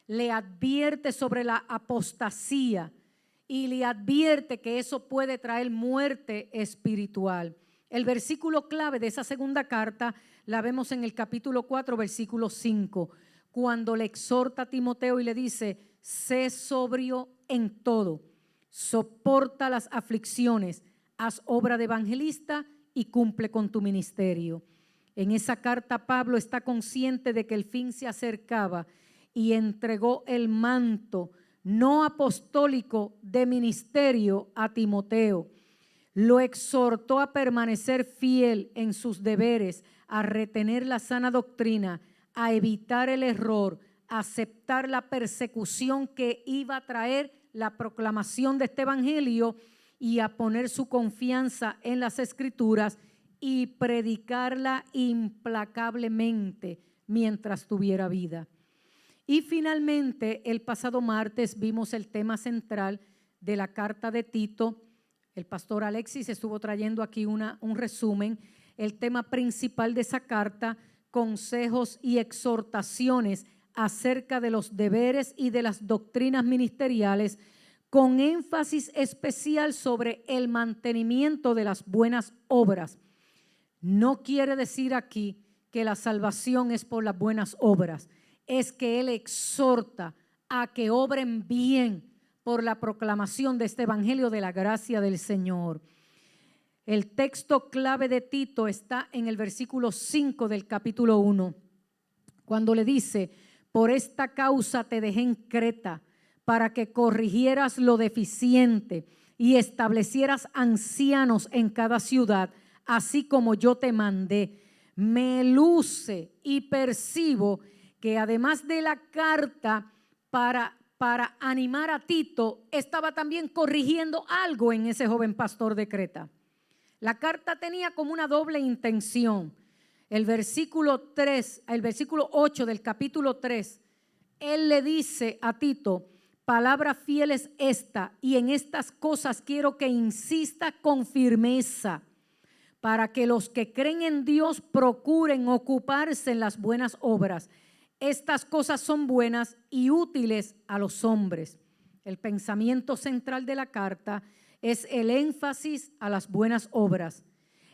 le advierte sobre la apostasía y le advierte que eso puede traer muerte espiritual. El versículo clave de esa segunda carta la vemos en el capítulo 4, versículo 5, cuando le exhorta a Timoteo y le dice: sé sobrio en todo, soporta las aflicciones, haz obra de evangelista y cumple con tu ministerio. En esa carta Pablo está consciente de que el fin se acercaba y entregó el manto no apostólico de ministerio a Timoteo. Lo exhortó a permanecer fiel en sus deberes, a retener la sana doctrina, a evitar el error, a aceptar la persecución que iba a traer la proclamación de este evangelio y a poner su confianza en las Escrituras y predicarla implacablemente mientras tuviera vida. Y finalmente, el pasado martes vimos el tema central de la carta de Tito. El pastor Alexis estuvo trayendo aquí un resumen. El tema principal de esa carta: consejos y exhortaciones acerca de los deberes y de las doctrinas ministeriales, con énfasis especial sobre el mantenimiento de las buenas obras. No quiere decir aquí que la salvación es por las buenas obras, es que él exhorta a que obren bien por la proclamación de este evangelio de la gracia del Señor. El texto clave de Tito está en el versículo 5 del capítulo 1, cuando le dice: por esta causa te dejé en Creta, para que corrigieras lo deficiente y establecieras ancianos en cada ciudad, así como yo te mandé. Me luce y percibo que además de la carta para animar a Tito, estaba también corrigiendo algo en ese joven pastor de Creta. La carta tenía como una doble intención. El versículo 8 del capítulo 3, él le dice a Tito: palabra fiel es esta, y en estas cosas quiero que insista con firmeza, para que los que creen en Dios procuren ocuparse en las buenas obras. Estas cosas son buenas y útiles a los hombres. El pensamiento central de la carta es el énfasis a las buenas obras.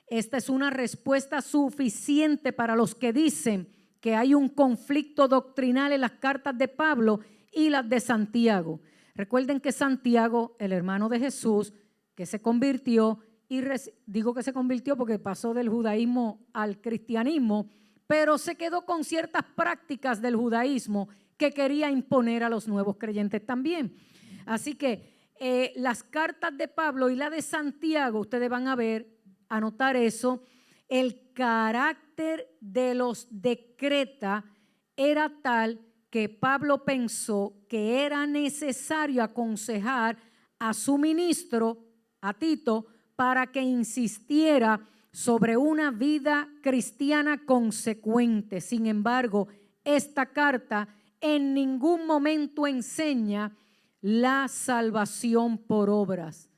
Esta es una respuesta suficiente para los que dicen que hay un conflicto doctrinal en las cartas de Pablo y las de Santiago. Recuerden que Santiago, el hermano de Jesús, que se convirtió, y digo que se convirtió porque pasó del judaísmo al cristianismo, pero se quedó con ciertas prácticas del judaísmo que quería imponer a los nuevos creyentes también. Así que las cartas de Pablo y la de Santiago, ustedes van a anotar eso. El carácter de los de Creta era tal que Pablo pensó que era necesario aconsejar a su ministro, a Tito, para que insistiera sobre una vida cristiana consecuente. Sin embargo, esta carta en ningún momento enseña la salvación por obras.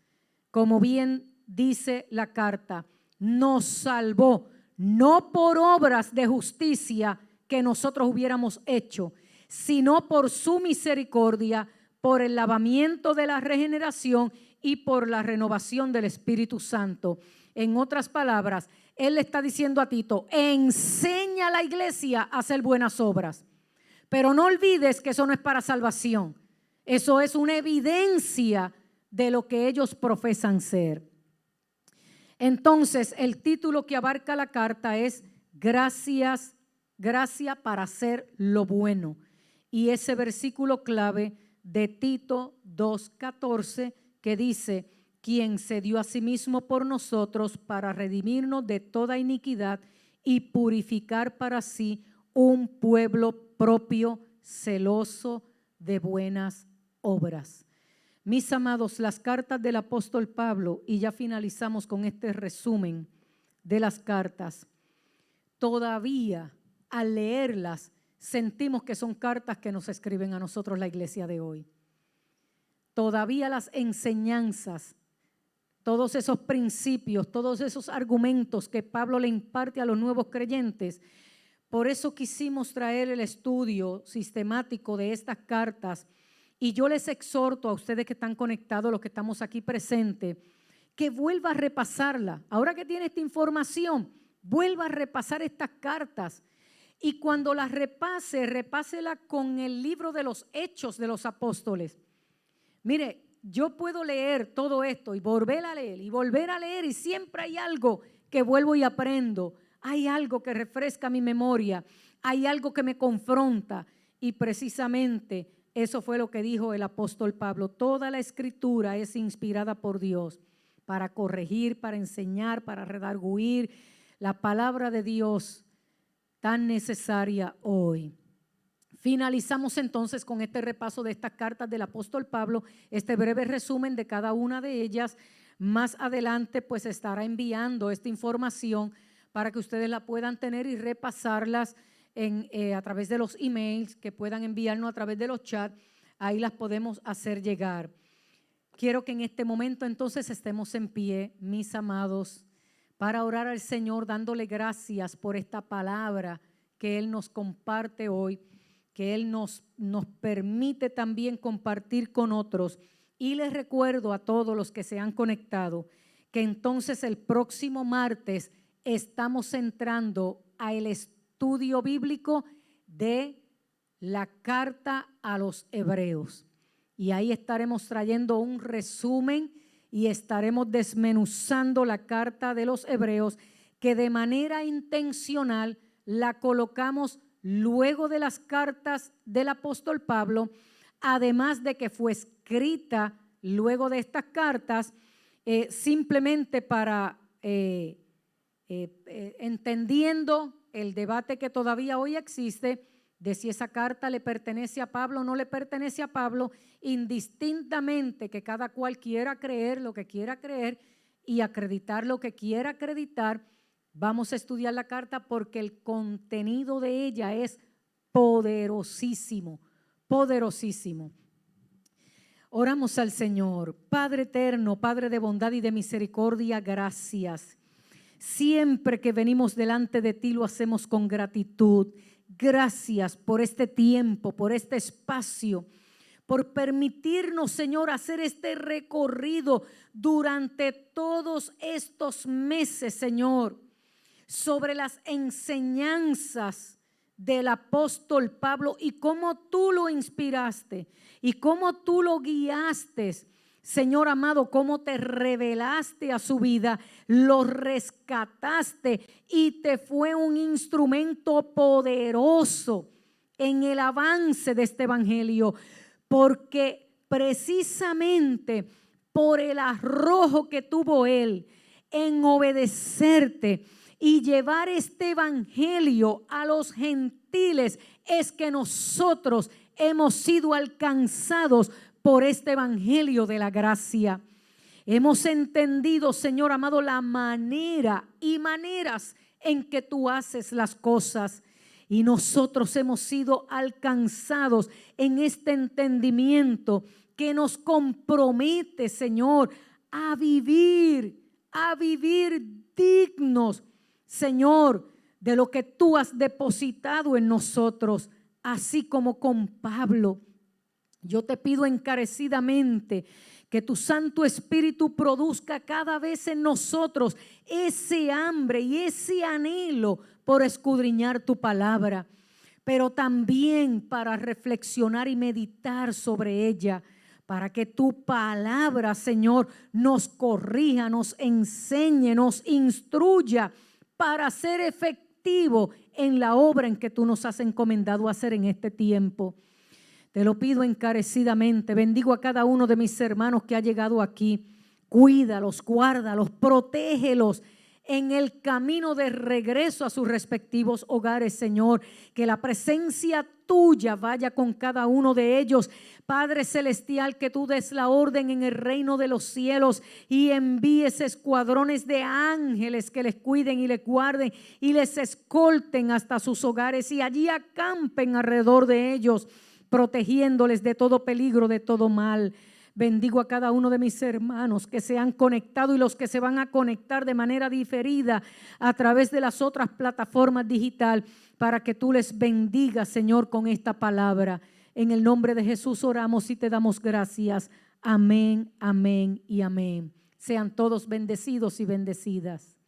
Como bien dice la carta, nos salvó no por obras de justicia que nosotros hubiéramos hecho, sino por su misericordia, por el lavamiento de la regeneración y por la renovación del Espíritu Santo. En otras palabras, él le está diciendo a Tito, enseña a la iglesia a hacer buenas obras, pero no olvides que eso no es para salvación. Eso es una evidencia de lo que ellos profesan ser. Entonces, el título que abarca la carta es gracia para hacer lo bueno. Y ese versículo clave de Tito 2:14 que dice, quien se dio a sí mismo por nosotros para redimirnos de toda iniquidad y purificar para sí un pueblo propio, celoso de buenas obras. Mis amados, las cartas del apóstol Pablo, y ya finalizamos con este resumen de las cartas, todavía al leerlas sentimos que son cartas que nos escriben a nosotros la iglesia de hoy. Todavía las enseñanzas, todos esos principios, todos esos argumentos que Pablo le imparte a los nuevos creyentes. Por eso quisimos traer el estudio sistemático de estas cartas. Y yo les exhorto a ustedes que están conectados, los que estamos aquí presentes, que vuelva a repasarla. Ahora que tiene esta información, vuelva a repasar estas cartas. Y cuando las repase, repásela con el libro de los Hechos de los Apóstoles. Mire, yo puedo leer todo esto y volver a leer y volver a leer y siempre hay algo que vuelvo y aprendo. Hay algo que refresca mi memoria, hay algo que me confronta y precisamente eso fue lo que dijo el apóstol Pablo. Toda la escritura es inspirada por Dios para corregir, para enseñar, para redarguir. La palabra de Dios tan necesaria hoy. Finalizamos entonces con este repaso de estas cartas del apóstol Pablo, este breve resumen de cada una de ellas. Más adelante pues estará enviando esta información para que ustedes la puedan tener y repasarlas a través de los emails que puedan enviarnos a través de los chats. Ahí las podemos hacer llegar. Quiero que en este momento entonces estemos en pie, mis amados, para orar al Señor dándole gracias por esta palabra que Él nos comparte hoy, que Él nos permite también compartir con otros. Y les recuerdo a todos los que se han conectado que entonces el próximo martes estamos entrando al estudio bíblico de la carta a los Hebreos. Y ahí estaremos trayendo un resumen y estaremos desmenuzando la carta de los Hebreos, que de manera intencional la colocamos luego de las cartas del apóstol Pablo, además de que fue escrita luego de estas cartas, simplemente para entendiendo el debate que todavía hoy existe de si esa carta le pertenece a Pablo o no le pertenece a Pablo, indistintamente que cada cual quiera creer lo que quiera creer y acreditar lo que quiera acreditar. Vamos a estudiar la carta porque el contenido de ella es poderosísimo, poderosísimo. Oramos al Señor. Padre eterno, Padre de bondad y de misericordia, gracias. Siempre que venimos delante de ti lo hacemos con gratitud. Gracias por este tiempo, por este espacio, por permitirnos, Señor, hacer este recorrido durante todos estos meses, Señor, sobre las enseñanzas del apóstol Pablo y cómo tú lo inspiraste y cómo tú lo guiaste, Señor amado, cómo te revelaste a su vida, lo rescataste y te fue un instrumento poderoso en el avance de este evangelio, porque precisamente por el arrojo que tuvo él en obedecerte y llevar este evangelio a los gentiles, es que nosotros hemos sido alcanzados por este evangelio de la gracia. Hemos entendido, Señor amado, la manera y maneras en que tú haces las cosas. Y nosotros hemos sido alcanzados en este entendimiento que nos compromete, Señor, a vivir dignos, Señor, de lo que tú has depositado en nosotros, así como con Pablo. Yo te pido encarecidamente que tu Santo Espíritu produzca cada vez en nosotros ese hambre y ese anhelo por escudriñar tu palabra, pero también para reflexionar y meditar sobre ella, para que tu palabra, Señor, nos corrija, nos enseñe, nos instruya para ser efectivo en la obra en que tú nos has encomendado hacer en este tiempo. Te lo pido encarecidamente. Bendigo a cada uno de mis hermanos que ha llegado aquí. Cuídalos, guárdalos, protégelos en el camino de regreso a sus respectivos hogares, Señor. Que la presencia tuya vaya con cada uno de ellos. Padre celestial, que tú des la orden en el reino de los cielos y envíes escuadrones de ángeles que les cuiden y les guarden y les escolten hasta sus hogares y allí acampen alrededor de ellos, protegiéndoles de todo peligro, de todo mal. Bendigo a cada uno de mis hermanos que se han conectado y los que se van a conectar de manera diferida a través de las otras plataformas digitales, para que tú les bendigas, Señor, con esta palabra. En el nombre de Jesús oramos y te damos gracias. Amén, amén y amén. Sean todos bendecidos y bendecidas.